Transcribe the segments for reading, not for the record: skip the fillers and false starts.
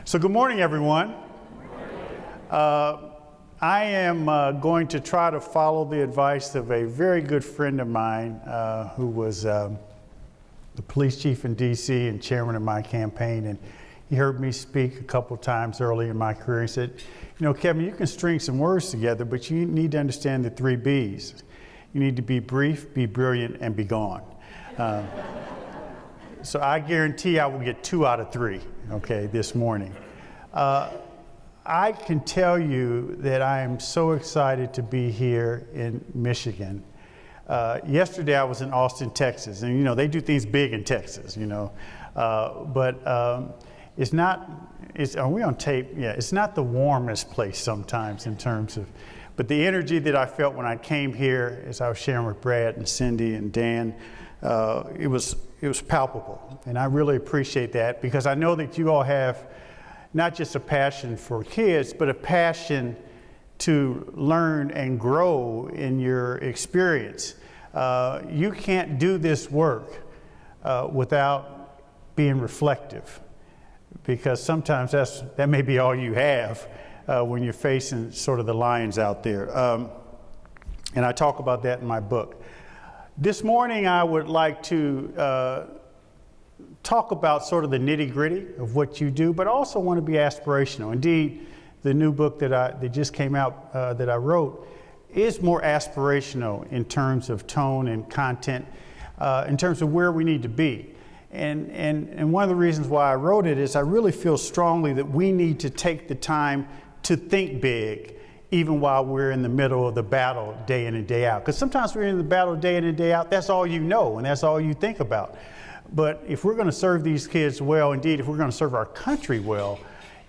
So good morning, everyone. I am going to try to follow the advice of a very good friend of mine who was the police chief in DC and chairman of my campaign. And he heard me speak a couple times early in my career. He said, you know, Kevin, you can string some words together, but you need to understand the 3 B's. You need to be brief, be brilliant, and be gone. So I guarantee I will get 2 out of 3, okay, this morning. I can tell you that I am so excited to be here in Michigan. Yesterday I was in Austin, Texas, and you know, they do things big in Texas, you know. It's not, are we on tape? Yeah, it's not the warmest place sometimes in terms of, but the energy that I felt when I came here, as I was sharing with Brad and Cindy and Dan, it was palpable. And I really appreciate that because I know that you all have not just a passion for kids, but a passion to learn and grow in your experience. You can't do this work without being reflective, because sometimes that may be all you have when you're facing sort of the lions out there. And I talk about that in my book. This morning I would like to talk about sort of the nitty-gritty of what you do, but also want to be aspirational. Indeed, the new book that just came out that I wrote is more aspirational in terms of tone and content, in terms of where we need to be. And one of the reasons why I wrote it is I really feel strongly that we need to take the time to think big, even while we're in the middle of the battle day in and day out. Because sometimes we're in the battle day in and day out, that's all you know, and that's all you think about. But if we're going to serve these kids well, indeed, if we're going to serve our country well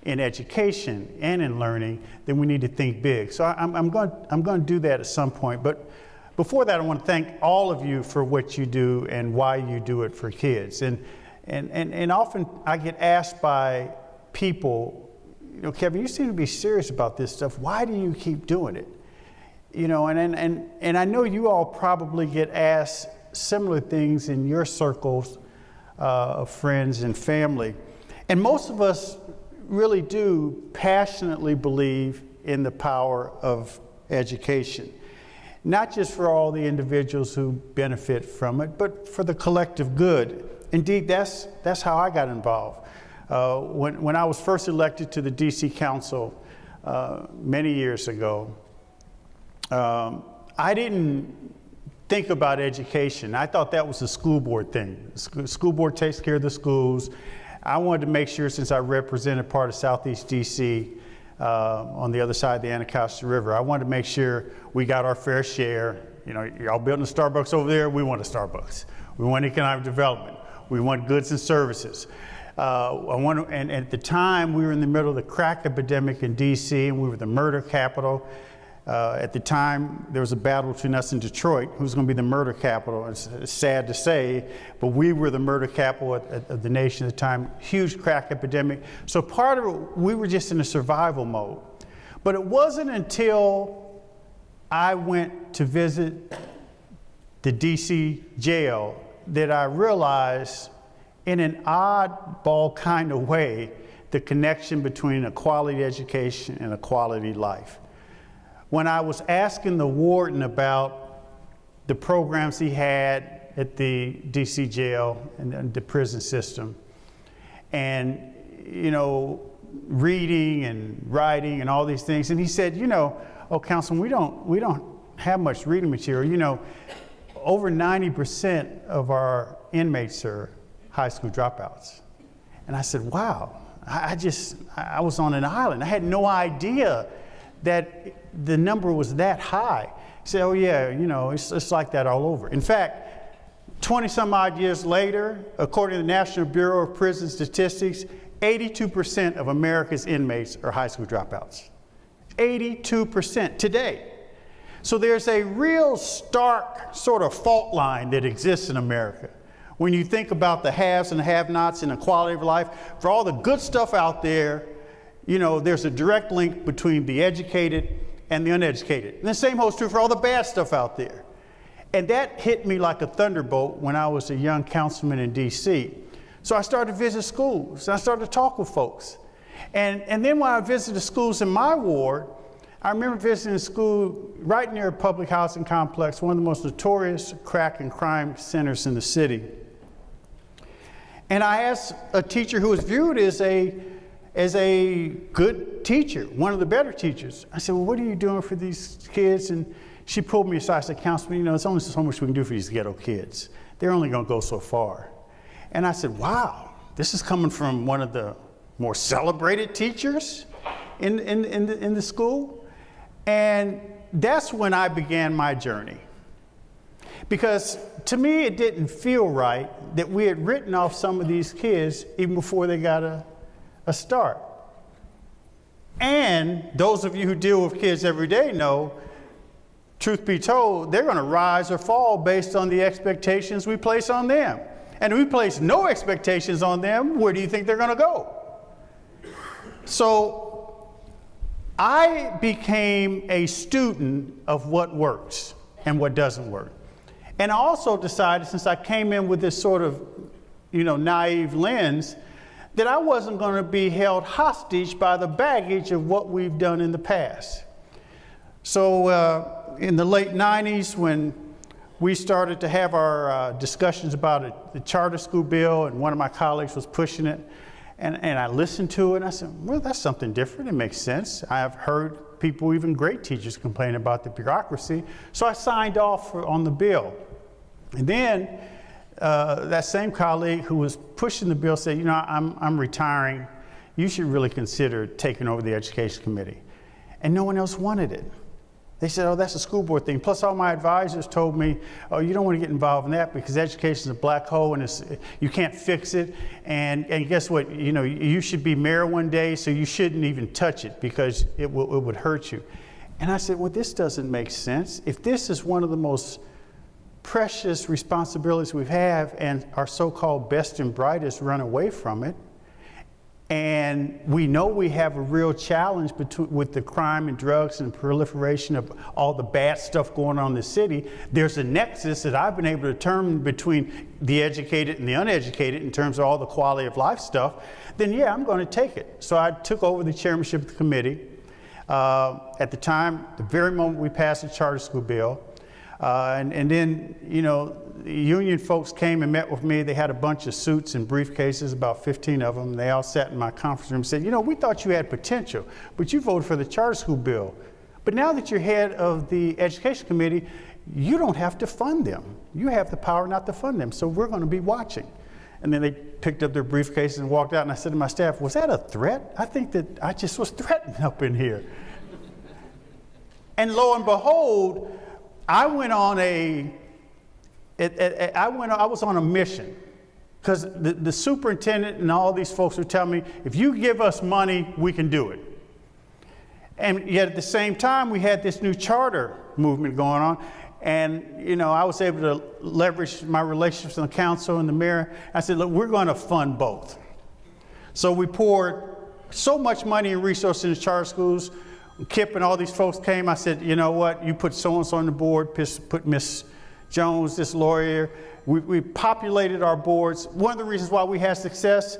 in education and in learning, then we need to think big. So I'm going to do that at some point. But before that, I want to thank all of you for what you do and why you do it for kids. And often I get asked by people, you know, Kevin, you seem to be serious about this stuff. Why do you keep doing it? You know, and I know you all probably get asked similar things in your circles of friends and family. And most of us really do passionately believe in the power of education, not just for all the individuals who benefit from it, but for the collective good. Indeed, that's how I got involved. When I was first elected to the DC Council many years ago, I didn't think about education. I thought that was a school board thing. The school board takes care of the schools. I wanted to make sure, since I represented part of Southeast DC on the other side of the Anacostia River, I wanted to make sure we got our fair share. You know, y'all building a Starbucks over there, we want a Starbucks. We want economic development. We want goods and services. And at the time, we were in the middle of the crack epidemic in DC, and we were the murder capital. At the time, there was a battle between us and Detroit, who's going to be the murder capital. It's sad to say, but we were the murder capital of the nation at the time. Huge crack epidemic. So part of it, we were just in a survival mode. But it wasn't until I went to visit the DC jail that I realized, in an oddball kind of way, the connection between a quality education and a quality life. When I was asking the warden about the programs he had at the DC jail and the prison system, and, you know, reading and writing and all these things, and he said, you know, oh, Councilman, we don't have much reading material. You know, over 90% of our inmates are high school dropouts. And I said, wow, I was on an island. I had no idea that the number was that high. He said, oh yeah, you know, it's like that all over. In fact, 20 some odd years later, according to the National Bureau of Prison Statistics, 82% of America's inmates are high school dropouts. 82% today. So there's a real stark sort of fault line that exists in America. When you think about the haves and the have-nots and the quality of life, for all the good stuff out there, you know, there's a direct link between the educated and the uneducated. And the same holds true for all the bad stuff out there. And that hit me like a thunderbolt when I was a young councilman in DC. So I started to visit schools, and I started to talk with folks. And then when I visited schools in my ward, I remember visiting a school right near a public housing complex, one of the most notorious crack and crime centers in the city. And I asked a teacher who was viewed as a good teacher, one of the better teachers. I said, well, what are you doing for these kids? And she pulled me aside and said, Councilman, there's only so much we can do for these ghetto kids. They're only going to go so far. And I said, wow, this is coming from one of the more celebrated teachers in the school. And that's when I began my journey. Because to me, it didn't feel right that we had written off some of these kids even before they got a start. And those of you who deal with kids every day know, truth be told, they're going to rise or fall based on the expectations we place on them. And if we place no expectations on them, where do you think they're going to go? So I became a student of what works and what doesn't work. And I also decided, since I came in with this sort of, naive lens, that I wasn't going to be held hostage by the baggage of what we've done in the past. So in the late 90s, when we started to have our discussions about the charter school bill, and one of my colleagues was pushing it, and I listened to it, and I said, well, that's something different. It makes sense. I've heard people, even great teachers, complain about the bureaucracy. So I signed off on the bill. And then that same colleague who was pushing the bill said, I'm retiring. You should really consider taking over the education committee. And no one else wanted it. They said, oh, that's a school board thing. Plus, all my advisors told me, oh, you don't want to get involved in that because education is a black hole and you can't fix it. And guess what? You should be mayor one day, so you shouldn't even touch it because it would hurt you. And I said, well, this doesn't make sense. If this is one of the most precious responsibilities we have and our so-called best and brightest run away from it, and we know we have a real challenge with the crime and drugs and proliferation of all the bad stuff going on in the city, there's a nexus that I've been able to determine between the educated and the uneducated in terms of all the quality of life stuff, then yeah, I'm going to take it. So I took over the chairmanship of the committee. At the time, the very moment we passed the charter school bill, and then, the union folks came and met with me. They had a bunch of suits and briefcases, about 15 of them. They all sat in my conference room and said, we thought you had potential, but you voted for the charter school bill. But now that you're head of the education committee, you don't have to fund them. You have the power not to fund them, so we're going to be watching. And then they picked up their briefcases and walked out, and I said to my staff, was that a threat? I think that I just was threatened up in here. And lo and behold, I was on a mission, because the superintendent and all these folks would tell me, if you give us money, we can do it. And yet at the same time, we had this new charter movement going on. And, I was able to leverage my relationships in the council and the mayor. I said, look, we're going to fund both. So we poured so much money and resources into charter schools. Kip and all these folks came. I said, you know what? You put so-and-so on the board, put Miss Jones, this lawyer. We populated our boards. One of the reasons why we had success,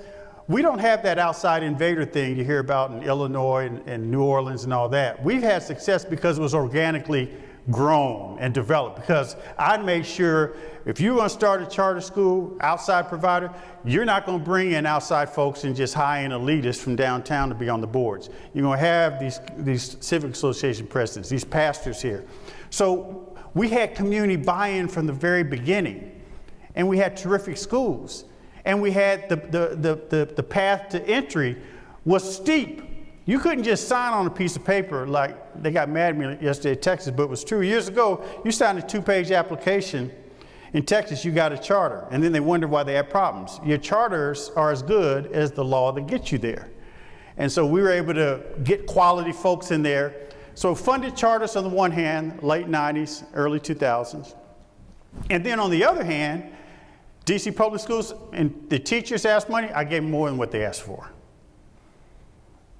we don't have that outside invader thing you hear about in Illinois and New Orleans and all that. We've had success because it was organically grown and developed, because I made sure if you're going to start a charter school outside provider, you're not going to bring in outside folks and just high-end elitists from downtown to be on the boards. You're going to have these civic association presidents, these pastors here. So we had community buy-in from the very beginning, and we had terrific schools, and we had the path to entry was steep. You couldn't just sign on a piece of paper like they got mad at me yesterday in Texas, but it was true. Years ago, you signed a 2-page application. In Texas, you got a charter, and then they wondered why they had problems. Your charters are as good as the law that gets you there. And so we were able to get quality folks in there. So funded charters on the one hand, late 90s, early 2000s. And then on the other hand, DC public schools and the teachers asked money, I gave them more than what they asked for.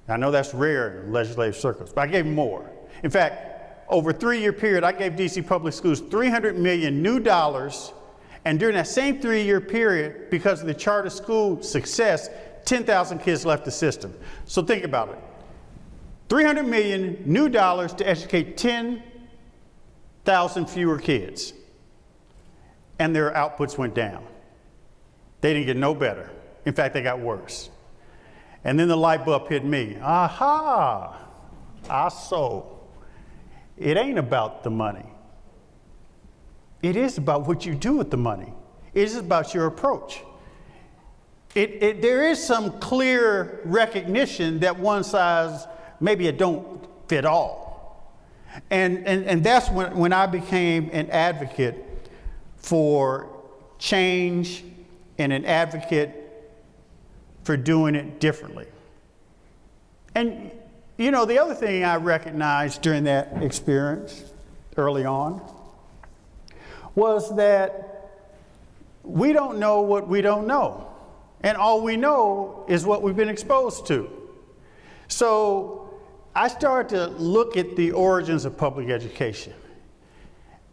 I know that's rare in legislative circles, but I gave them more. In fact, over a 3-year period, I gave DC public schools $300 million new dollars, and during that same 3-year period, because of the charter school success, 10,000 kids left the system. So think about it. 300 million new dollars to educate 10,000 fewer kids. And their outputs went down. They didn't get no better. In fact, they got worse. And then the light bulb hit me. Aha, I saw. It ain't about the money. It is about what you do with the money. It is about your approach. There is some clear recognition that one size, maybe it don't fit all. And that's when I became an advocate for change and an advocate for doing it differently. And you know, the other thing I recognized during that experience early on was that we don't know what we don't know. And all we know is what we've been exposed to. So I started to look at the origins of public education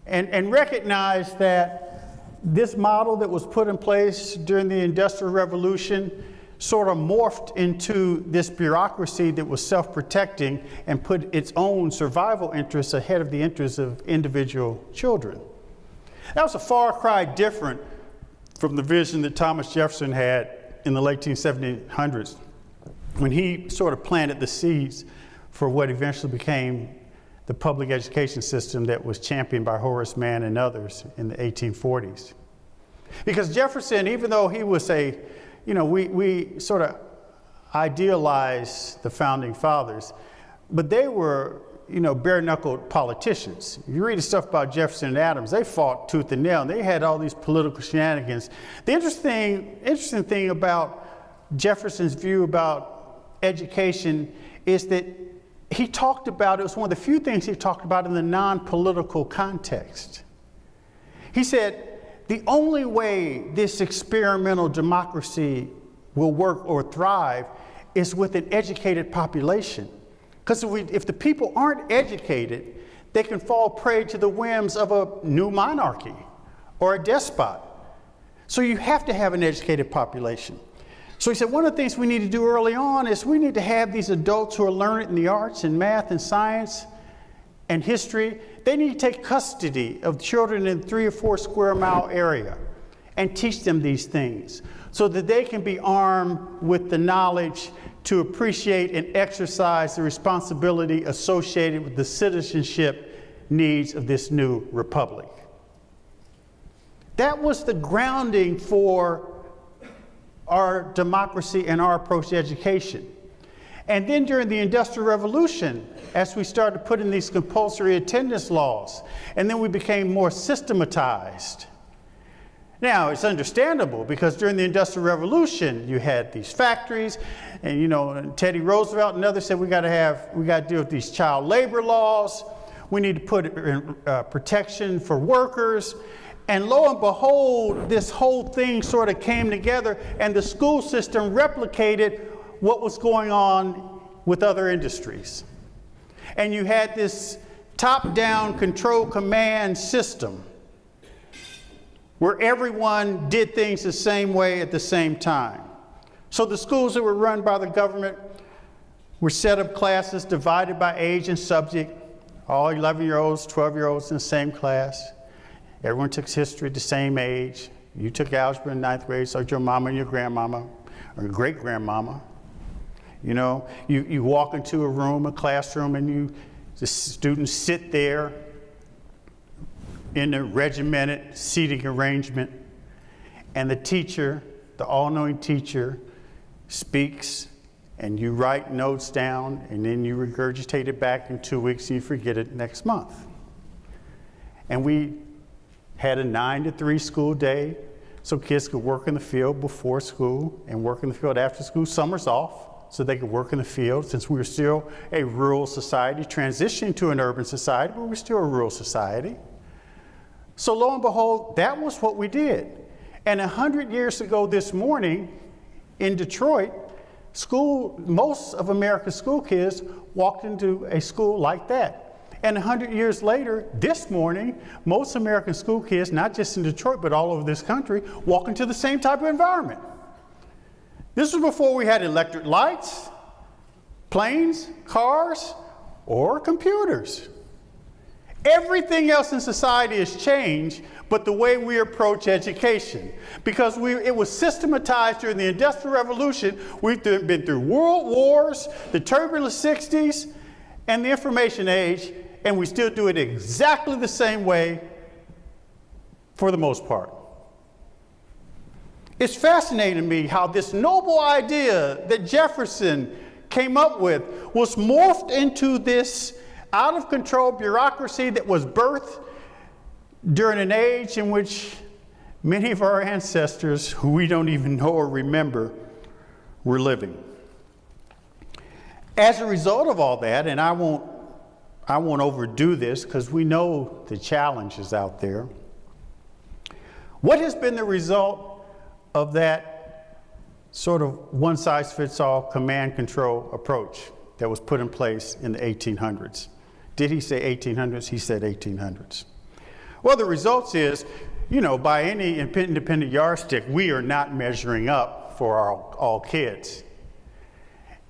and recognize that this model that was put in place during the Industrial Revolution sort of morphed into this bureaucracy that was self-protecting and put its own survival interests ahead of the interests of individual children. That was a far cry different from the vision that Thomas Jefferson had in the late 1700s when he sort of planted the seeds for what eventually became the public education system that was championed by Horace Mann and others in the 1840s. Because Jefferson, even though he was we sort of idealize the founding fathers, but they were, bare-knuckled politicians. If you read the stuff about Jefferson and Adams, they fought tooth and nail, and they had all these political shenanigans. The interesting thing about Jefferson's view about education is that he talked about, it was one of the few things he talked about in the non-political context. He said, the only way this experimental democracy will work or thrive is with an educated population. Because if the people aren't educated, they can fall prey to the whims of a new monarchy or a despot. So you have to have an educated population. So he said one of the things we need to do early on is we need to have these adults who are learned in the arts and math and science and history. They need to take custody of children in 3 or 4 square mile area and teach them these things so that they can be armed with the knowledge to appreciate and exercise the responsibility associated with the citizenship needs of this new republic. That was the grounding for our democracy and our approach to education. And then during the Industrial Revolution, as we started to put in these compulsory attendance laws, and then we became more systematized. Now, it's understandable because during the Industrial Revolution, you had these factories, and Teddy Roosevelt and others said we got to deal with these child labor laws. We need to put in, protection for workers. And lo and behold, this whole thing sort of came together, and the school system replicated what was going on with other industries. And you had this top-down control command system where everyone did things the same way at the same time. So the schools that were run by the government were set up classes divided by age and subject, all 11-year-olds, 12-year-olds in the same class. Everyone took history at the same age. You took algebra in 9th grade, so did your mama and your grandmama, or great-grandmama. You walk into a room, a classroom, and the students sit there in a regimented seating arrangement, and the teacher, the all-knowing teacher, speaks, and you write notes down, and then you regurgitate it back in 2 weeks, and you forget it next month. And we had a 9 to 3 school day, so kids could work in the field before school and work in the field after school. Summers off, so they could work in the field, since we were still a rural society, transitioning to an urban society, but we're still a rural society. So lo and behold, that was what we did. And 100 years ago this morning in Detroit, most of America's school kids walked into a school like that. And 100 years later, this morning, most American school kids, not just in Detroit, but all over this country, walk into the same type of environment. This was before we had electric lights, planes, cars, or computers. Everything else in society has changed, but the way we approach education. Because it was systematized during the Industrial Revolution. We've been through world wars, the turbulent 60s, and the information age, and we still do it exactly the same way for the most part. It's fascinating to me how this noble idea that Jefferson came up with was morphed into this out-of-control bureaucracy that was birthed during an age in which many of our ancestors, who we don't even know or remember, were living. As a result of all that, and I won't overdo this because we know the challenges out there, what has been the result of that sort of one-size-fits-all command control approach that was put in place in the 1800s? Did he say 1800s? He said 1800s. Well, the results is, by any independent yardstick, we are not measuring up for all kids.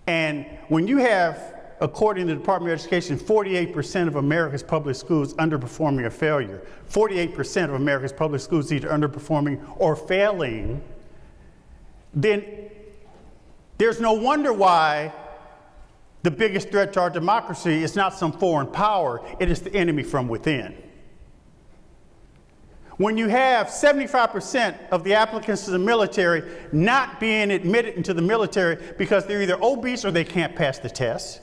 And when you have, according to the Department of Education, 48% of America's public schools underperforming or failure, 48% of America's public schools either underperforming or failing, then there's no wonder why the biggest threat to our democracy is not some foreign power, it is the enemy from within. When you have 75% of the applicants to the military not being admitted into the military because they're either obese or they can't pass the test,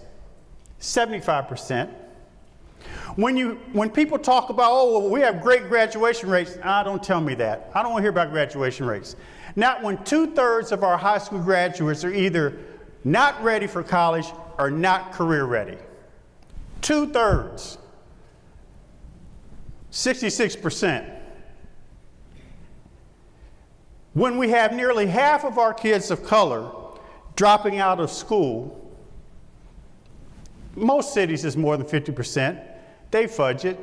75%. When people talk about, we have great graduation rates, don't tell me that. I don't want to hear about graduation rates. Not when 2/3 of our high school graduates are either not ready for college or not career ready. 2/3. 66%. When we have nearly half of our kids of color dropping out of school, most cities is more than 50%. They fudge it,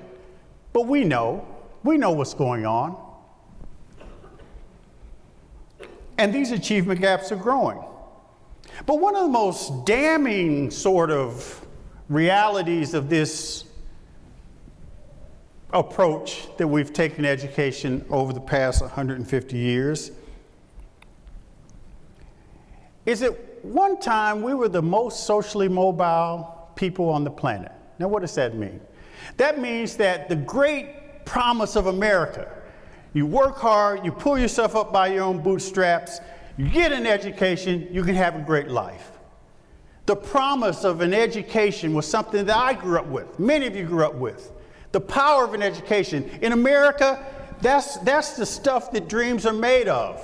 but we know what's going on. And these achievement gaps are growing. But one of the most damning sort of realities of this approach that we've taken to education over the past 150 years is that one time we were the most socially mobile people on the planet. Now, what does that mean? That means that the great promise of America, you work hard, you pull yourself up by your own bootstraps, you get an education, you can have a great life. The promise of an education was something that I grew up with, many of you grew up with. The power of an education. In America, that's the stuff that dreams are made of.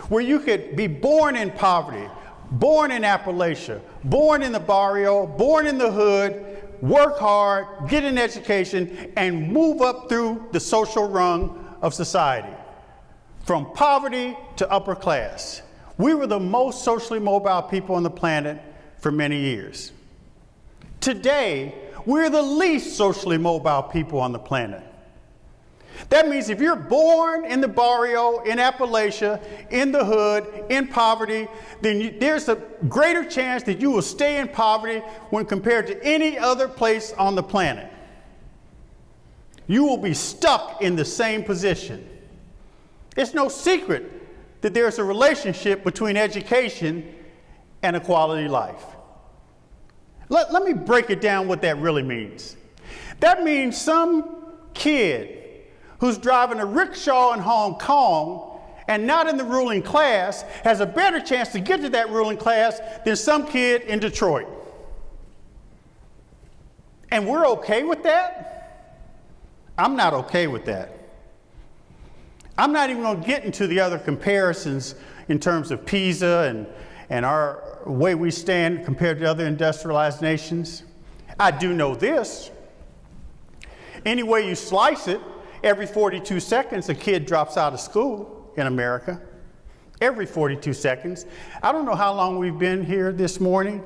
Where you could be born in poverty, born in Appalachia, born in the barrio, born in the hood, work hard, get an education, and move up through the social rung of society. From poverty to upper class. We were the most socially mobile people on the planet for many years. Today, we're the least socially mobile people on the planet. That means if you're born in the barrio, in Appalachia, in the hood, in poverty, then there's a greater chance that you will stay in poverty when compared to any other place on the planet. You will be stuck in the same position. It's no secret that there's a relationship between education and a quality life. Let me break it down what that really means. That means some kid who's driving a rickshaw in Hong Kong and not in the ruling class has a better chance to get to that ruling class than some kid in Detroit. And we're okay with that? I'm not okay with that. I'm not even going to get into the other comparisons in terms of PISA and our way we stand compared to other industrialized nations. I do know this. Any way you slice it, every 42 seconds a kid drops out of school in America. Every 42 seconds. I don't know how long we've been here this morning,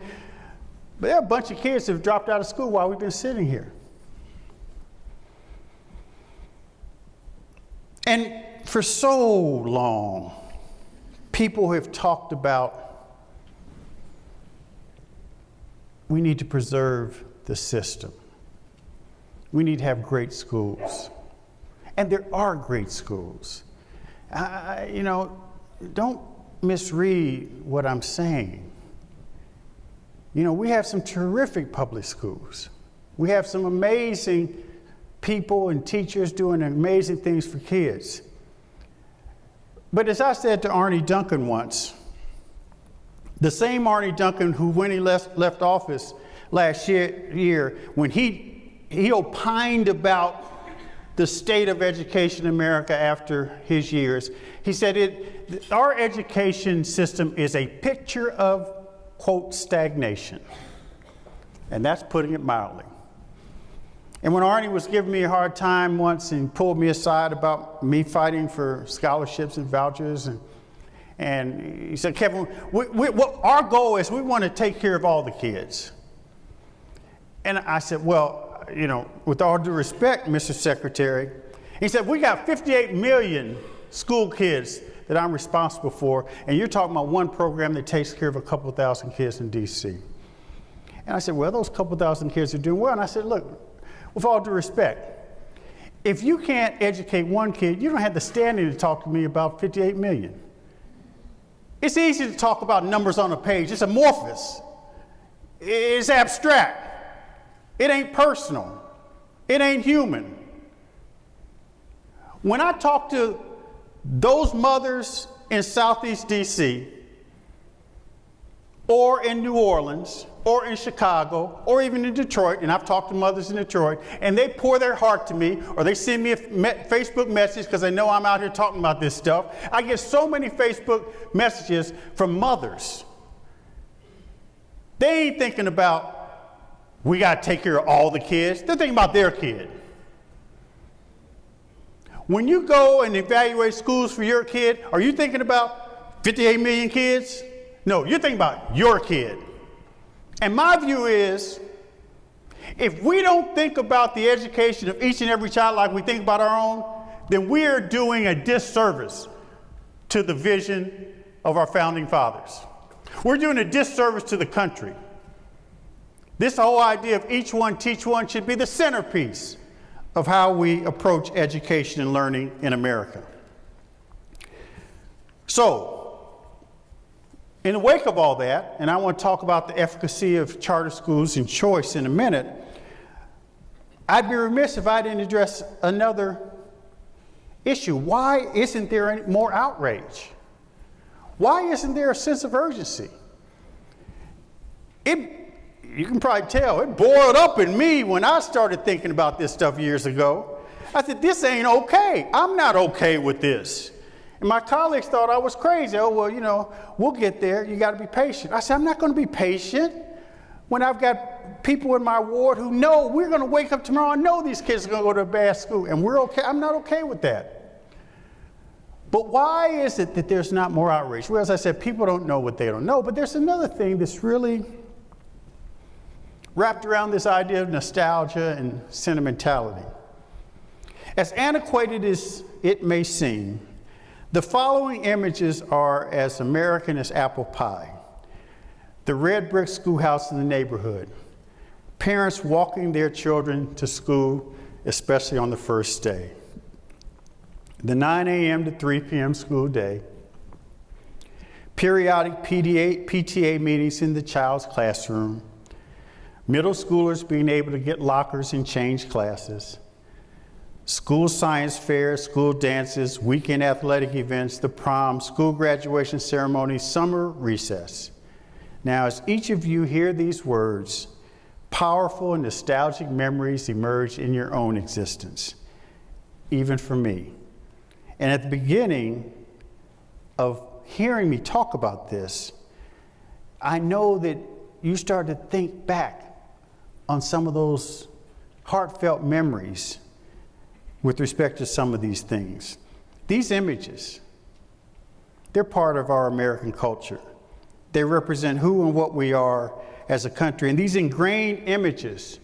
but there are a bunch of kids that have dropped out of school while we've been sitting here. And for so long, people have talked about we need to preserve the system. We need to have great schools. And there are great schools. Don't misread what I'm saying. We have some terrific public schools. We have some amazing people and teachers doing amazing things for kids. But as I said to Arnie Duncan once, the same Arnie Duncan who, when he left office last year, when he opined about the state of education in America after his years, he said our education system is a picture of, quote, stagnation. And that's putting it mildly. And when Arnie was giving me a hard time once and pulled me aside about me fighting for scholarships and vouchers, and he said, Kevin, what our goal is we want to take care of all the kids. And I said, well, with all due respect, Mr. Secretary, he said, we got 58 million school kids that I'm responsible for, and you're talking about one program that takes care of a couple thousand kids in D.C. And I said, well, those couple thousand kids are doing well. And I said, look, with all due respect, if you can't educate one kid, you don't have the standing to talk to me about 58 million. It's easy to talk about numbers on a page. It's amorphous. It's abstract. It ain't personal. It ain't human. When I talk to those mothers in Southeast D.C., or in New Orleans, or in Chicago, or even in Detroit, and I've talked to mothers in Detroit, and they pour their heart to me, or they send me a Facebook message because they know I'm out here talking about this stuff. I get so many Facebook messages from mothers. They ain't thinking about, we got to take care of all the kids. They're thinking about their kid. When you go and evaluate schools for your kid, are you thinking about 58 million kids? No, you're thinking about your kid. And my view is, if we don't think about the education of each and every child like we think about our own, then we are doing a disservice to the vision of our founding fathers. We're doing a disservice to the country. This whole idea of each one, teach one should be the centerpiece of how we approach education and learning in America. So, in the wake of all that, and I want to talk about the efficacy of charter schools and choice in a minute, I'd be remiss if I didn't address another issue. Why isn't there any more outrage? Why isn't there a sense of urgency? You can probably tell, it boiled up in me when I started thinking about this stuff years ago. I said, this ain't okay. I'm not okay with this. And my colleagues thought I was crazy. Oh, well, we'll get there. You got to be patient. I said, I'm not going to be patient when I've got people in my ward who know we're going to wake up tomorrow and know these kids are going to go to a bad school, and we're okay. I'm not okay with that. But why is it that there's not more outrage? Well, as I said, people don't know what they don't know. But there's another thing that's really wrapped around this idea of nostalgia and sentimentality. As antiquated as it may seem, the following images are as American as apple pie. The red brick schoolhouse in the neighborhood. Parents walking their children to school, especially on the first day. The 9 a.m. to 3 p.m. school day. Periodic PTA meetings in the child's classroom. Middle schoolers being able to get lockers and change classes. School science fairs, school dances, weekend athletic events, the prom, school graduation ceremonies, summer recess. Now, as each of you hear these words, powerful and nostalgic memories emerge in your own existence, even for me. And at the beginning of hearing me talk about this, I know that you start to think back on some of those heartfelt memories with respect to some of these things. These images, they're part of our American culture. They represent who and what we are as a country. And these ingrained images,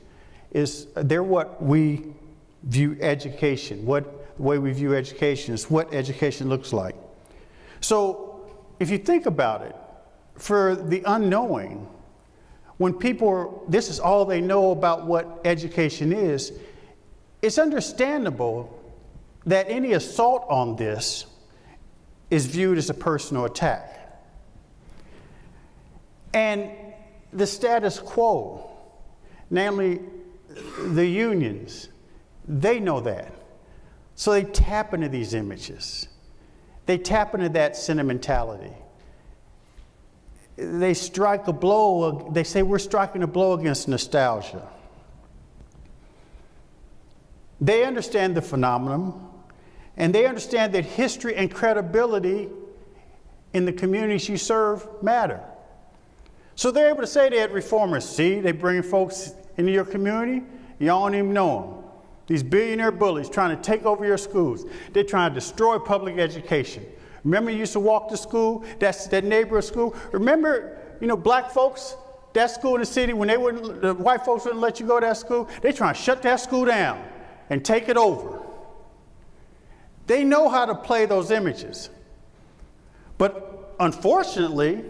they're what we view education. The way we view education is what education looks like. So if you think about it, for the unknowing, when this is all they know about what education is, it's understandable that any assault on this is viewed as a personal attack. And the status quo, namely the unions, they know that. So they tap into these images. They tap into that sentimentality. They strike a blow, they say we're striking a blow against nostalgia. They understand the phenomenon, and they understand that history and credibility in the communities you serve matter. So they're able to say to that reformers, see, they bring folks into your community, you don't even know them. These billionaire bullies trying to take over your schools. They're trying to destroy public education. Remember you used to walk to school, that neighborhood school? Remember, black folks, that school in the city, when the white folks wouldn't let you go to that school, they trying to shut that school down and take it over. They know how to play those images. But unfortunately,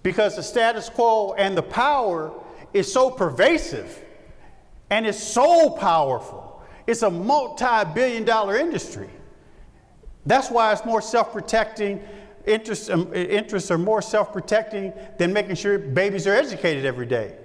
because the status quo and the power is so pervasive and it's so powerful, it's a multi-billion-dollar industry. That's why it's more self-protecting. Interests are more self-protecting than making sure babies are educated every day.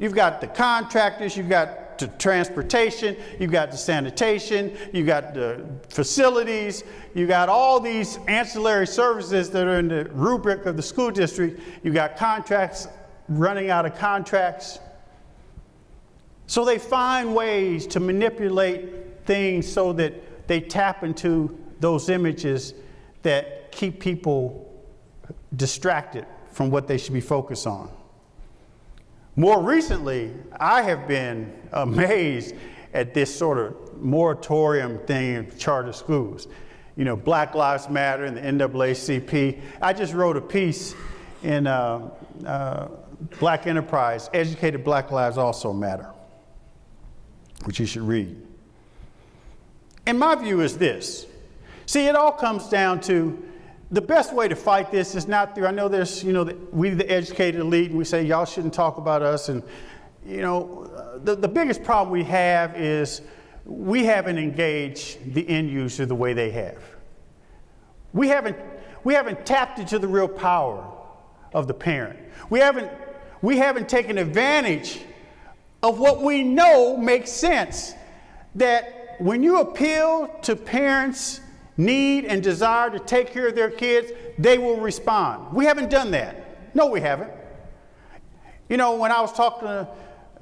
You've got the contractors, you've got the transportation, you've got the sanitation, you've got the facilities, you've got all these ancillary services that are in the rubric of the school district. You've got contracts running out of contracts. So they find ways to manipulate things so that they tap into those images that keep people distracted from what they should be focused on. More recently, I have been amazed at this sort of moratorium thing in charter schools. Black Lives Matter and the NAACP. I just wrote a piece in Black Enterprise, Educated Black Lives Also Matter, which you should read. And my view is this. See, it all comes down to the best way to fight this is not through, I know there's, we the educated elite, and we say y'all shouldn't talk about us. And, the biggest problem we have is we haven't engaged the end user the way they have. We haven't tapped into the real power of the parent. We haven't taken advantage of what we know makes sense. That when you appeal to parents' need and desire to take care of their kids, they will respond. We haven't done that. No, we haven't. When I was talking to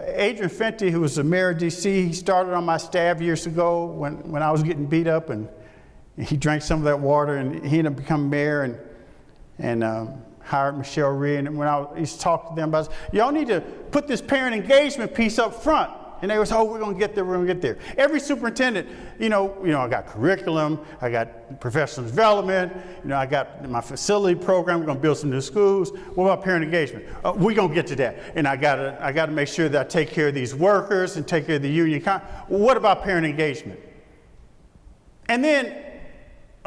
Adrian Fenty, who was the mayor of D.C., he started on my staff years ago when I was getting beat up, and he drank some of that water, and he ended up becoming mayor and hired Michelle Rhee. And when I used to talk to them about, y'all need to put this parent engagement piece up front. And they was, we're going to get there, we're going to get there. Every superintendent, I got curriculum, I got professional development, I got my facility program, we're going to build some new schools. What about parent engagement? We're going to get to that. And I got to make sure that I take care of these workers and take care of the union. What about parent engagement? And then,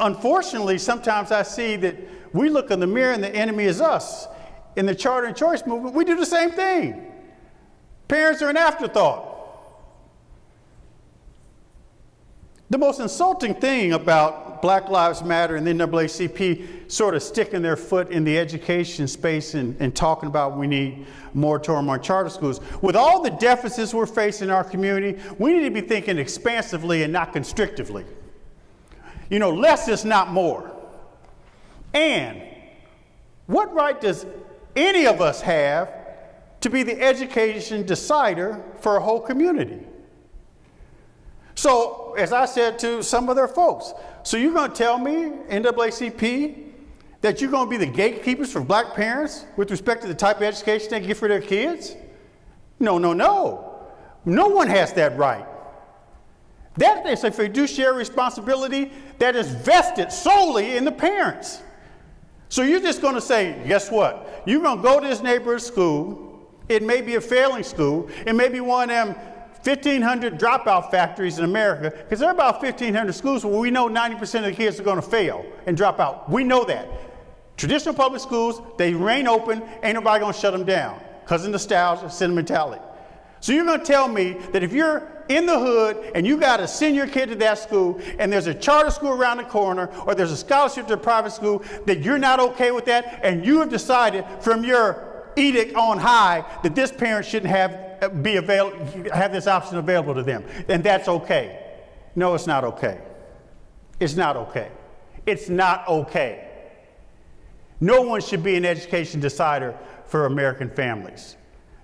unfortunately, sometimes I see that we look in the mirror and the enemy is us. In the Charter and Choice movement, we do the same thing. Parents are an afterthought. The most insulting thing about Black Lives Matter and the NAACP sort of sticking their foot in the education space and talking about we need a moratorium on charter schools. With all the deficits we're facing in our community, we need to be thinking expansively and not constrictively. Less is not more. And what right does any of us have to be the education decider for a whole community? So, as I said to some of their folks, so you're going to tell me, NAACP, that you're going to be the gatekeepers for black parents with respect to the type of education they get for their kids? No. No one has that right. That is a fiduciary responsibility that is vested solely in the parents. So you're just going to say, guess what? You're going to go to this neighborhood school. It may be a failing school. It may be one of them 1,500 dropout factories in America, because there are about 1,500 schools where we know 90% of the kids are going to fail and drop out. We know that. Traditional public schools, they remain open, ain't nobody gonna shut them down because of nostalgia, sentimentality. So you're gonna tell me that if you're in the hood and you gotta send your kid to that school and there's a charter school around the corner or there's a scholarship to a private school, that you're not okay with that, and you have decided from your edict on high that this parent shouldn't have this option available to them, and that's okay. No, it's not okay. It's not okay. It's not okay. No one should be an education decider for American families.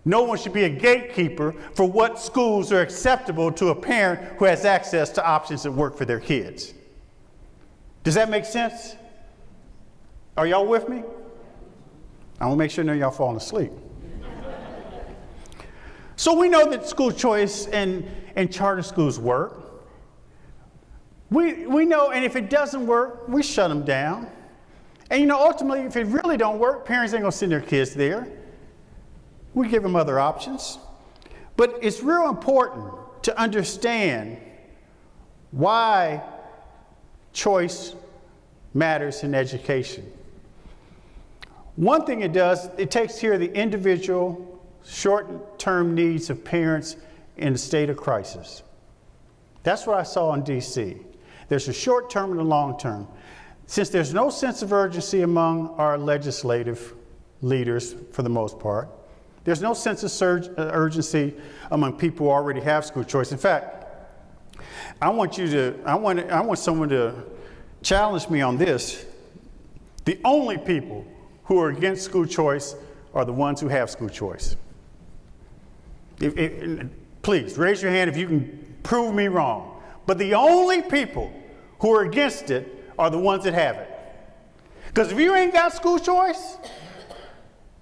No one should be a gatekeeper for what schools are acceptable to a parent who has access to options that work for their kids. Does that make sense? Are y'all with me? I want to make sure none of y'all falling asleep. So we know that school choice and charter schools work. We know, and if it doesn't work, we shut them down. And ultimately, if it really don't work, parents ain't gonna send their kids there. We give them other options. But it's real important to understand why choice matters in education. One thing it does, it takes care of the individual short-term needs of parents in a state of crisis. That's what I saw in DC. There's a short-term and a long-term. Since there's no sense of urgency among our legislative leaders for the most part, there's no sense of urgency among people who already have school choice. In fact, I want someone to challenge me on this. The only people who are against school choice are the ones who have school choice. Please raise your hand if you can prove me wrong. But the only people who are against it are the ones that have it. Because if you ain't got school choice,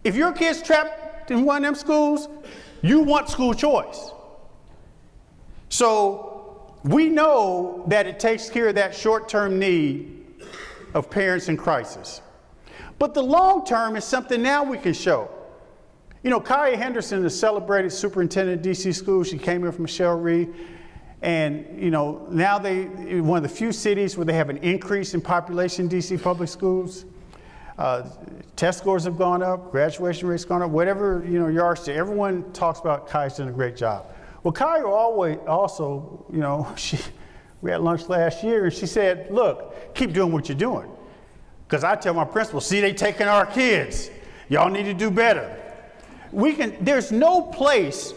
if your kid's trapped in one of them schools, you want school choice. So we know that it takes care of that short-term need of parents in crisis. But the long term is something now we can show. Kaya Henderson is celebrated superintendent of DC schools. She came here from Michelle Reed. And, now one of the few cities where they have an increase in population in DC public schools. Test scores have gone up, graduation rates gone up, whatever, yardstick. Everyone talks about Kaya's doing a great job. Well, Kaya also, we had lunch last year and she said, look, keep doing what you're doing. Because I tell my principal, see, they taking our kids. Y'all need to do better. There's no place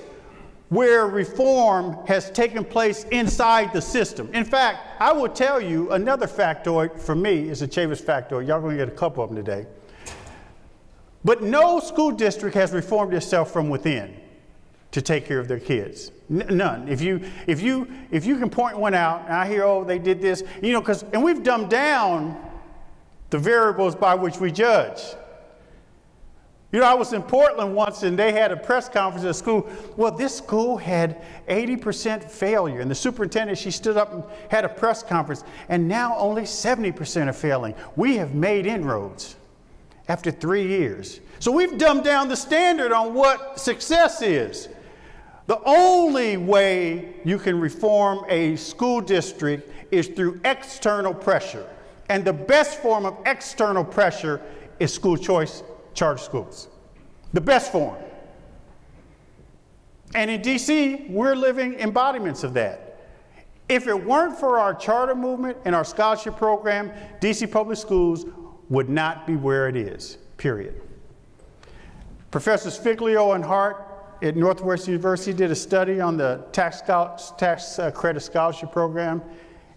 where reform has taken place inside the system. In fact, I will tell you another factoid for me is a Chavous factoid. Y'all gonna get a couple of them today. But no school district has reformed itself from within to take care of their kids. None. If you can point one out, and I hear, they did this, and we've dumbed down the variables by which we judge. I was in Portland once and they had a press conference at school. Well, this school had 80% failure. And the superintendent, she stood up and had a press conference. And now only 70% are failing. We have made inroads after 3 years. So we've dumbed down the standard on what success is. The only way you can reform a school district is through external pressure. And the best form of external pressure is school choice charter schools. The best form. And in DC, we're living embodiments of that. If it weren't for our charter movement and our scholarship program, DC public schools would not be where it is, period. Professors Figlio and Hart at Northwestern University did a study on the tax credit scholarship program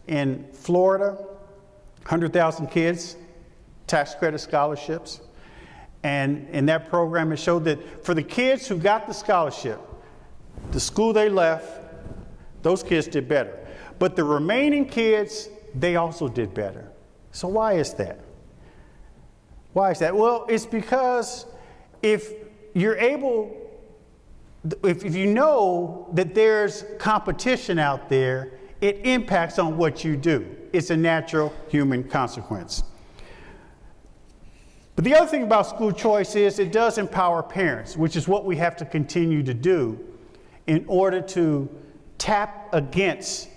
in Florida. 100,000 kids, tax credit scholarships. And in that program, it showed that for the kids who got the scholarship, the school they left, those kids did better. But the remaining kids, they also did better. So why is that? Why is that? Well, it's because if you know that there's competition out there, it impacts on what you do. It's a natural human consequence. But the other thing about school choice is it does empower parents, which is what we have to continue to do in order to tap against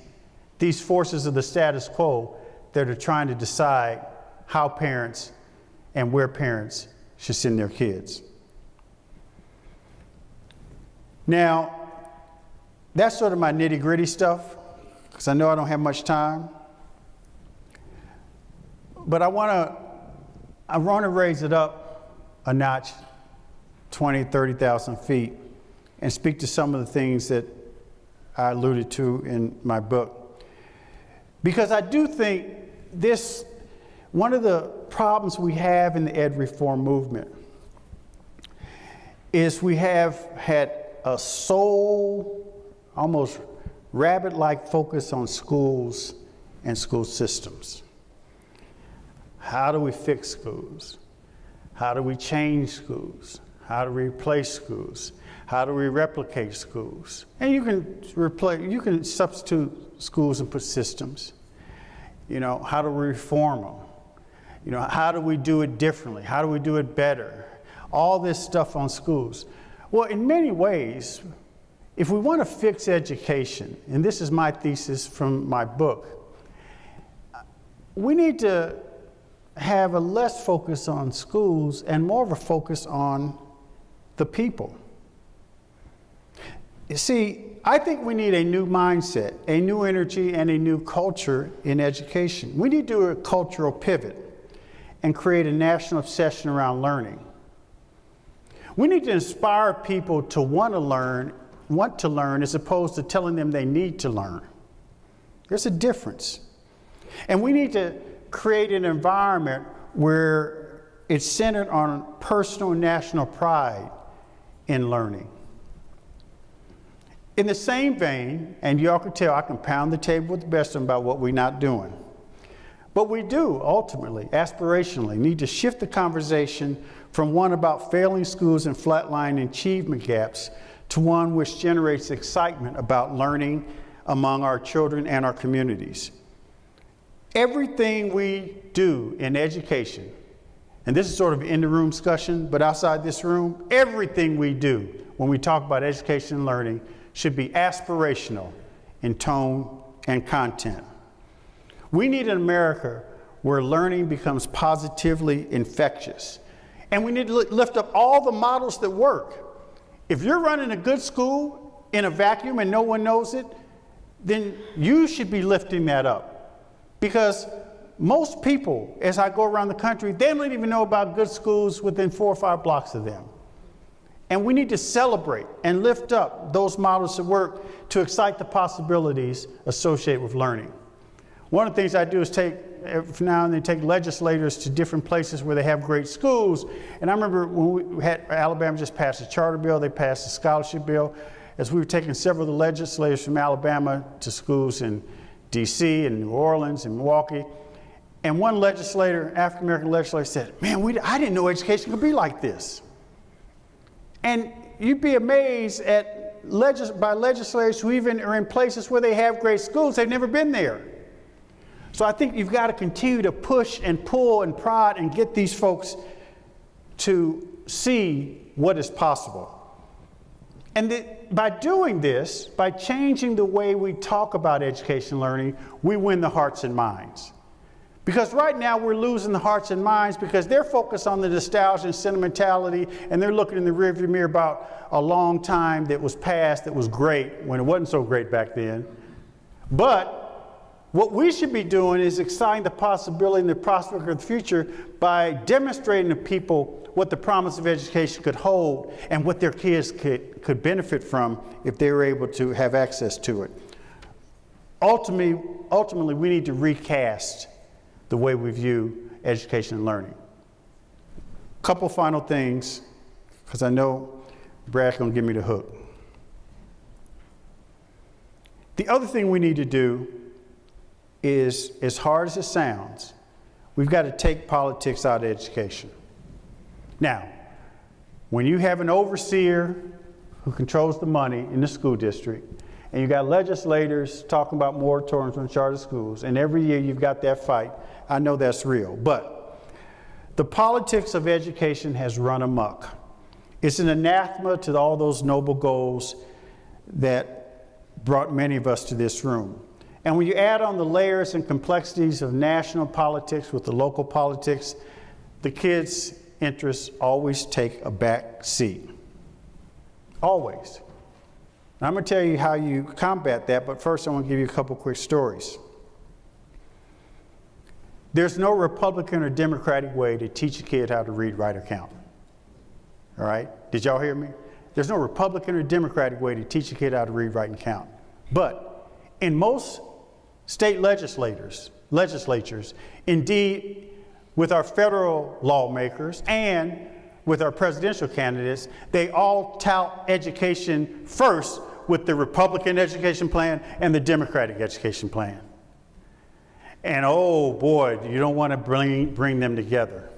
these forces of the status quo that are trying to decide how parents and where parents should send their kids. Now, that's sort of my nitty-gritty stuff, because I know I don't have much time. But I want to raise it up a notch, 20, 30,000 feet, and speak to some of the things that I alluded to in my book. Because I do think one of the problems we have in the ed reform movement is we have had a sole, almost rabbit-like focus on schools and school systems. How do we fix schools? How do we change schools? How do we replace schools? How do we replicate schools? And you can substitute schools and put systems. How do we reform them? How do we do it differently? How do we do it better? All this stuff on schools. Well, in many ways, if we want to fix education, and this is my thesis from my book, we need to have a less focus on schools and more of a focus on the people. You see, I think we need a new mindset, a new energy, and a new culture in education. We need to do a cultural pivot and create a national obsession around learning. We need to inspire people to want to learn as opposed to telling them they need to learn. There's a difference. And we need to create an environment where it's centered on personal and national pride in learning. In the same vein, and y'all can tell I can pound the table with the best of them about what we're not doing. But we do, ultimately, aspirationally, need to shift the conversation from one about failing schools and flatlining achievement gaps to one which generates excitement about learning among our children and our communities. Everything we do in education, and this is sort of an in-the-room discussion, but outside this room, everything we do when we talk about education and learning should be aspirational in tone and content. We need an America where learning becomes positively infectious. And we need to lift up all the models that work. If you're running a good school in a vacuum and no one knows it, then you should be lifting that up. Because most people, as I go around the country, they don't even know about good schools within 4 or 5 blocks of them. And we need to celebrate and lift up those models that work to excite the possibilities associated with learning. One of the things I do is every now and then take legislators to different places where they have great schools. And I remember when we had Alabama just passed a charter bill, they passed a scholarship bill. As we were taking several of the legislators from Alabama to schools in DC and New Orleans and Milwaukee. And one legislator, African-American legislator, said, man, I didn't know education could be like this. And you'd be amazed by legislators who even are in places where they have great schools, they've never been there. So I think you've got to continue to push and pull and prod and get these folks to see what is possible. And by doing this, by changing the way we talk about education and learning, we win the hearts and minds. Because right now we're losing the hearts and minds because they're focused on the nostalgia and sentimentality, and they're looking in the rearview mirror about a long time that was past that was great when it wasn't so great back then. But what we should be doing is exciting the possibility and the prospect of the future by demonstrating to people what the promise of education could hold and what their kids could benefit from if they were able to have access to it. Ultimately, we need to recast the way we view education and learning. A couple final things, because I know Brad's going to give me the hook. The other thing we need to do is, as hard as it sounds, we've got to take politics out of education. Now, when you have an overseer who controls the money in the school district, and you got legislators talking about moratoriums on charter schools, and every year you've got that fight, I know that's real. But the politics of education has run amok. It's an anathema to all those noble goals that brought many of us to this room. And when you add on the layers and complexities of national politics with the local politics, the kids' interests always take a back seat. Always. Now, I'm going to tell you how you combat that, but first I want to give you a couple quick stories. There's no Republican or Democratic way to teach a kid how to read, write, or count. All right? Did y'all hear me? There's no Republican or Democratic way to teach a kid how to read, write, and count. But in most state legislatures, indeed with our federal lawmakers and with our presidential candidates, they all tout education first with the Republican education plan and the Democratic education plan. And oh boy, you don't want to bring them together.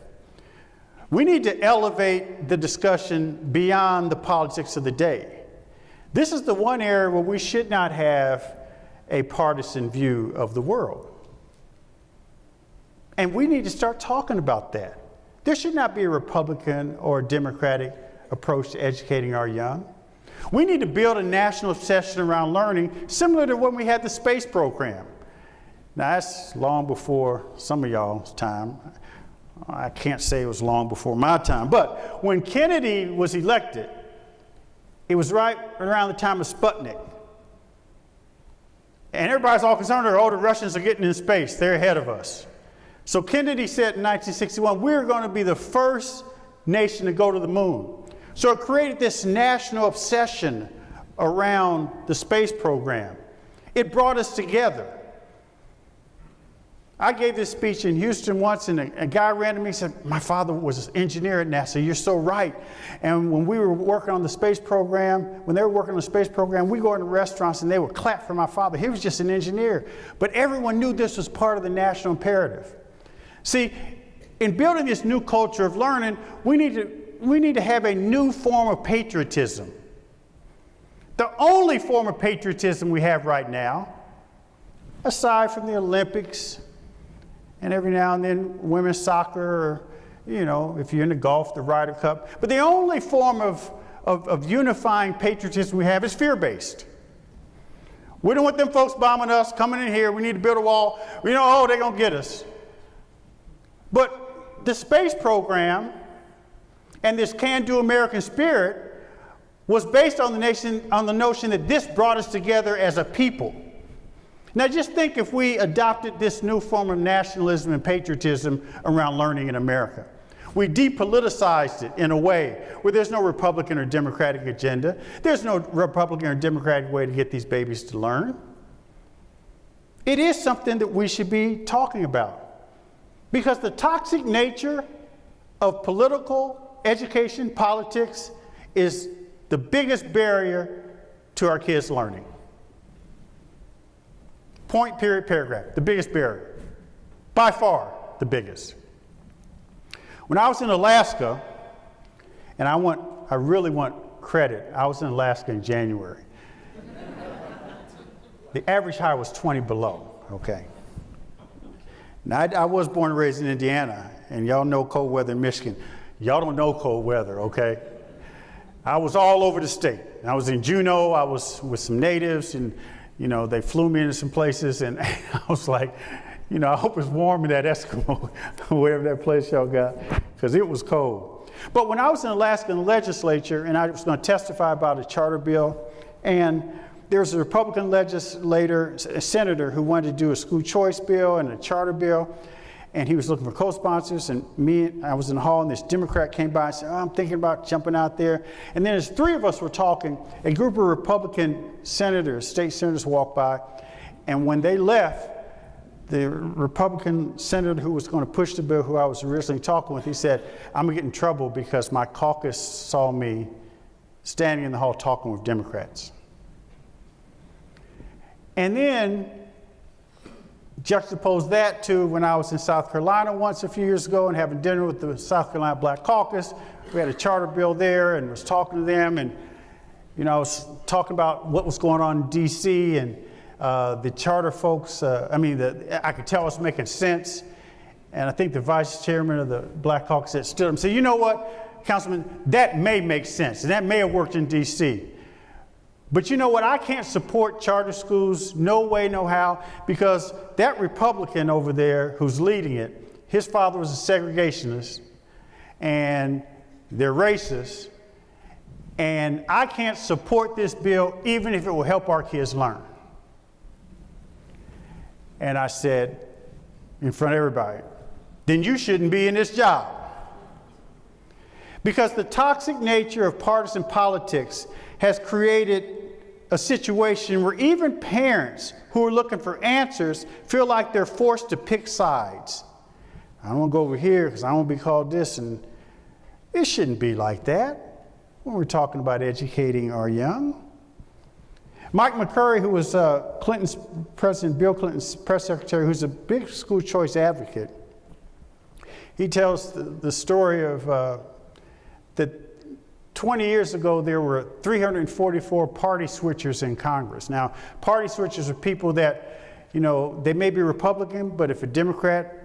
We need to elevate the discussion beyond the politics of the day. This is the one area where we should not have a partisan view of the world. And we need to start talking about that. There should not be a Republican or a Democratic approach to educating our young. We need to build a national obsession around learning, similar to when we had the space program. Now, that's long before some of y'all's time. I can't say it was long before my time. But when Kennedy was elected, it was right around the time of Sputnik. And everybody's all concerned, oh, the Russians are getting in space. They're ahead of us. So Kennedy said in 1961, we're going to be the first nation to go to the moon. So it created this national obsession around the space program. It brought us together. I gave this speech in Houston once, and a guy ran to me and said, my father was an engineer at NASA. You're so right. And when we were working on the space program, when they were working on the space program, we go into restaurants and they would clap for my father. He was just an engineer. But everyone knew this was part of the national imperative. See, in building this new culture of learning, we need to have a new form of patriotism. The only form of patriotism we have right now, aside from the Olympics, and every now and then women's soccer, or, you know, if you're into golf, the Ryder Cup. But the only form of unifying patriotism we have is fear-based. We don't want them folks bombing us, coming in here, we need to build a wall. We know, oh, they're going to get us. But the space program and this can-do American spirit was based on the notion that this brought us together as a people. Now just think if we adopted this new form of nationalism and patriotism around learning in America. We depoliticized it in a way where there's no Republican or Democratic agenda. There's no Republican or Democratic way to get these babies to learn. It is something that we should be talking about. Because the toxic nature of political education, politics, is the biggest barrier to our kids' learning. Point, period, paragraph, the biggest barrier. By far, the biggest. When I was in Alaska, and I really want credit, I was in Alaska in January. The average high was 20 below, okay? Now, I was born and raised in Indiana, and y'all know cold weather in Michigan. Y'all don't know cold weather, okay? I was all over the state. I was in Juneau, I was with some natives, and you know, they flew me into some places, and I was like, you know, I hope it's warm in that Eskimo, wherever that place y'all got, because it was cold. But when I was in Alaska in the legislature, and I was going to testify about a charter bill, and there was a Republican legislator, a senator, who wanted to do a school choice bill and a charter bill, and he was looking for co-sponsors, and I was in the hall, and this Democrat came by and said, oh, I'm thinking about jumping out there. And then as three of us were talking, a group of Republican senators, state senators walked by, and when they left, the Republican senator who was going to push the bill, who I was originally talking with, he said, I'm going to get in trouble because my caucus saw me standing in the hall talking with Democrats. And then juxtapose that to when I was in South Carolina once a few years ago and having dinner with the South Carolina Black Caucus. We had a charter bill there and was talking to them, and you know, I was talking about what was going on in DC, and the charter folks, I could tell it was making sense. And I think the vice chairman of the Black Caucus stood up and said, you know what, Councilman, that may make sense, and that may have worked in DC. But you know what? I can't support charter schools, no way, no how, because that Republican over there who's leading it, his father was a segregationist, and they're racist, and I can't support this bill even if it will help our kids learn. And I said in front of everybody, then you shouldn't be in this job. Because the toxic nature of partisan politics has created a situation where even parents who are looking for answers feel like they're forced to pick sides. I don't want to go over here because I don't want to be called this, and it shouldn't be like that when we're talking about educating our young. Mike McCurry, who was Bill Clinton's press secretary, who's a big school choice advocate, he tells the story of that 20 years ago there were 344 party switchers in Congress. Now, party switchers are people that, they may be Republican, but if a Democrat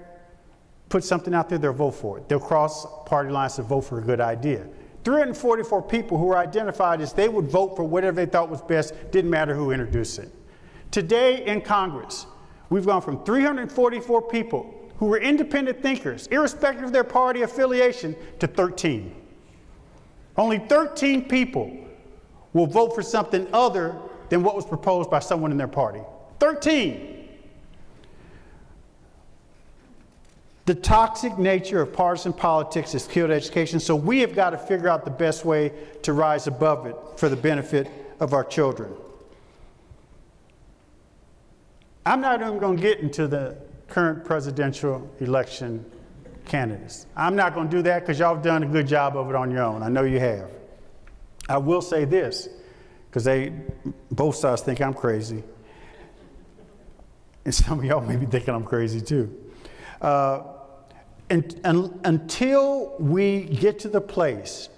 puts something out there, they'll vote for it. They'll cross party lines to vote for a good idea. 344 people who were identified as they would vote for whatever they thought was best, didn't matter who introduced it. Today in Congress, we've gone from 344 people who were independent thinkers, irrespective of their party affiliation, to 13. Only 13 people will vote for something other than what was proposed by someone in their party. 13. The toxic nature of partisan politics has killed education, so we have got to figure out the best way to rise above it for the benefit of our children. I'm not even going to get into the current presidential election candidates. I'm not going to do that because y'all have done a good job of it on your own. I know you have. I will say this, because both sides think I'm crazy. And some of y'all may be thinking I'm crazy too. Until we get to the place,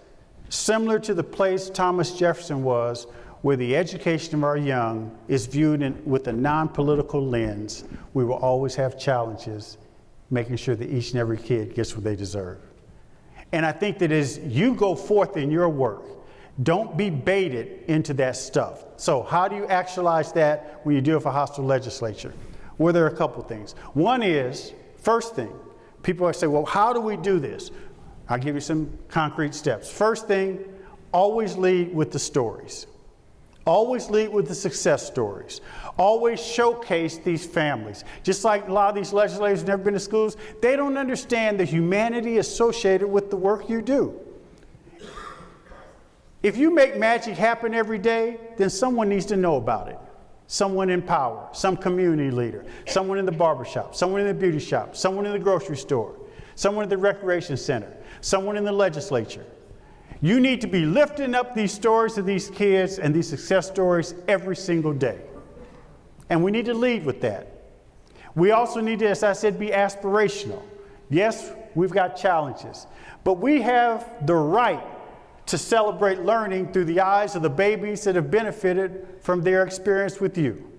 similar to the place Thomas Jefferson was, where the education of our young is viewed with a non-political lens, we will always have challenges making sure that each and every kid gets what they deserve. And I think that as you go forth in your work, don't be baited into that stuff. So how do you actualize that when you deal with a hostile legislature? Well, there are a couple things. One is, first thing, people say, well, how do we do this? I'll give you some concrete steps. First thing, always lead with the stories. Always lead with the success stories. Always showcase these families. Just like a lot of these legislators who've never been to schools, they don't understand the humanity associated with the work you do. If you make magic happen every day, then someone needs to know about it. Someone in power, some community leader, someone in the barbershop, someone in the beauty shop, someone in the grocery store, someone at the recreation center, someone in the legislature. You need to be lifting up these stories of these kids and these success stories every single day. And we need to lead with that. We also need to, as I said, be aspirational. Yes, we've got challenges, but we have the right to celebrate learning through the eyes of the babies that have benefited from their experience with you.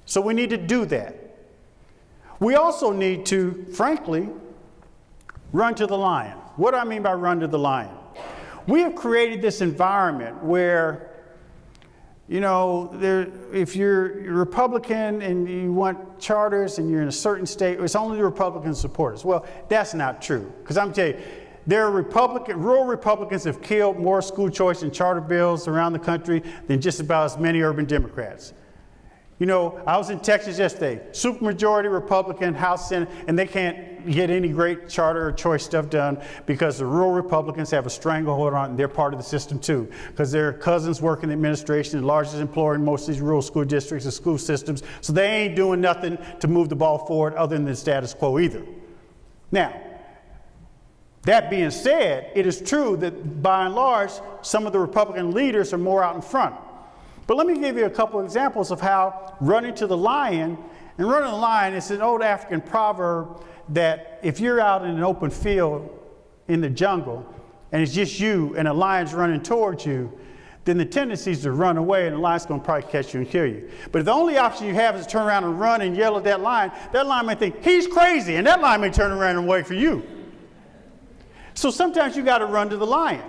So we need to do that. We also need to, frankly, run to the lion. What do I mean by run to the lion? We have created this environment where, if you're Republican and you want charters and you're in a certain state, it's only the Republican supporters. Well, that's not true. Because I'm telling you, there are rural Republicans have killed more school choice and charter bills around the country than just about as many urban Democrats. I was in Texas yesterday, supermajority Republican, House, Senate, and they can't get any great charter or choice stuff done because the rural Republicans have a stranglehold on it, and they're part of the system too, because their cousins work in the administration, the largest employer in most of these rural school districts and school systems, so they ain't doing nothing to move the ball forward other than the status quo either. Now, that being said, it is true that by and large, some of the Republican leaders are more out in front. But let me give you a couple of examples of how running to the lion, and running to the lion is an old African proverb that if you're out in an open field in the jungle and it's just you and a lion's running towards you, then the tendency is to run away and the lion's going to probably catch you and kill you. But if the only option you have is to turn around and run and yell at that lion may think, he's crazy, and that lion may turn around and wait for you. So sometimes you got to run to the lion.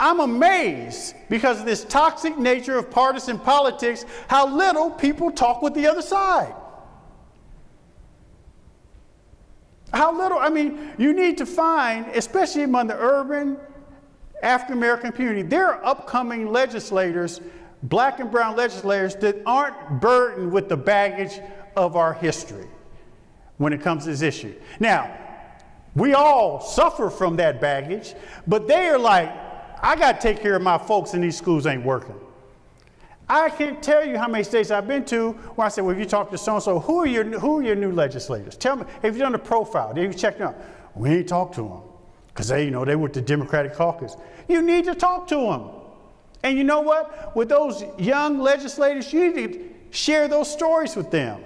I'm amazed because of this toxic nature of partisan politics, how little people talk with the other side. How little, I mean, you need to find, especially among the urban African-American community, there are upcoming legislators, black and brown legislators, that aren't burdened with the baggage of our history when it comes to this issue. Now, we all suffer from that baggage, but they are like, I got to take care of my folks and these schools ain't working. I can't tell you how many states I've been to where I said, well, if you talk to so-and-so, who are your new legislators? Tell me, have you done a profile? Have you checked them out? We ain't talked to them because they with the Democratic caucus. You need to talk to them. And you know what? With those young legislators, you need to share those stories with them.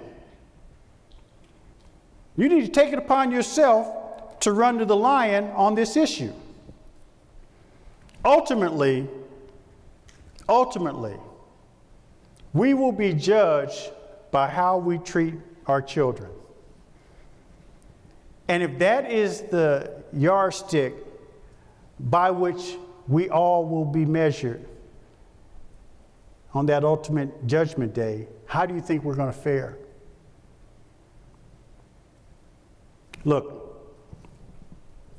You need to take it upon yourself to run to the lion on this issue. Ultimately, we will be judged by how we treat our children. And if that is the yardstick by which we all will be measured on that ultimate judgment day, how do you think we're going to fare? Look,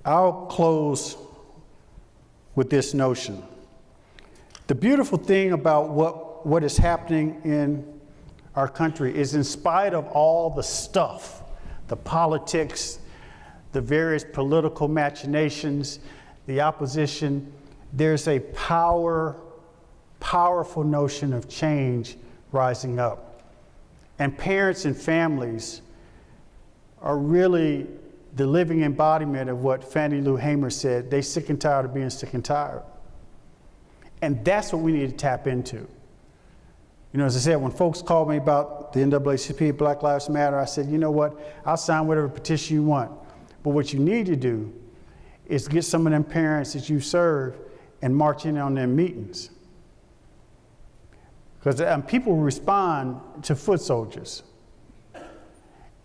I'll close with this notion. The beautiful thing about what is happening in our country is, in spite of all the stuff, the politics, the various political machinations, the opposition, there's a powerful notion of change rising up. And parents and families are really the living embodiment of what Fannie Lou Hamer said. They sick and tired of being sick and tired. And that's what we need to tap into. You know, as I said, when folks called me about the NAACP, Black Lives Matter, I said, you know what, I'll sign whatever petition you want. But what you need to do is get some of them parents that you serve and march in on their meetings. Because people respond to foot soldiers.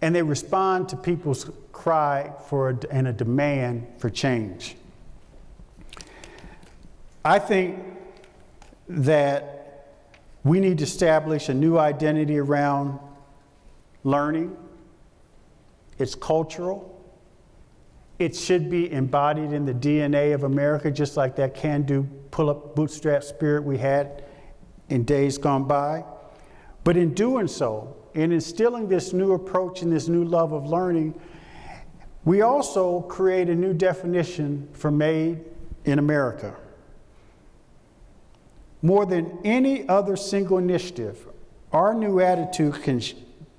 And they respond to people's cry and a demand for change. I think that we need to establish a new identity around learning. It's cultural. It should be embodied in the DNA of America, just like that can-do, pull-up, bootstrap spirit we had in days gone by. But in doing so, in instilling this new approach and this new love of learning, we also create a new definition for made in America. More than any other single initiative, our new attitude can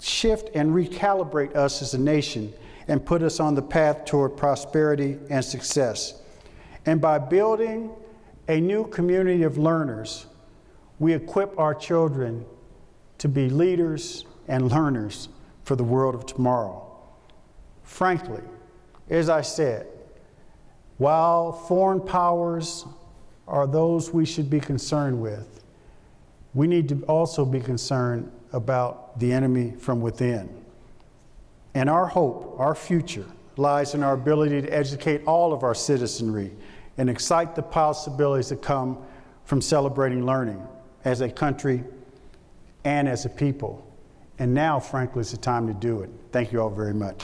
shift and recalibrate us as a nation and put us on the path toward prosperity and success. And by building a new community of learners, we equip our children to be leaders and learners for the world of tomorrow. Frankly, as I said, while foreign powers are those we should be concerned with, we need to also be concerned about the enemy from within. And our hope, our future, lies in our ability to educate all of our citizenry and excite the possibilities that come from celebrating learning as a country and as a people. And now, frankly, it's the time to do it. Thank you all very much.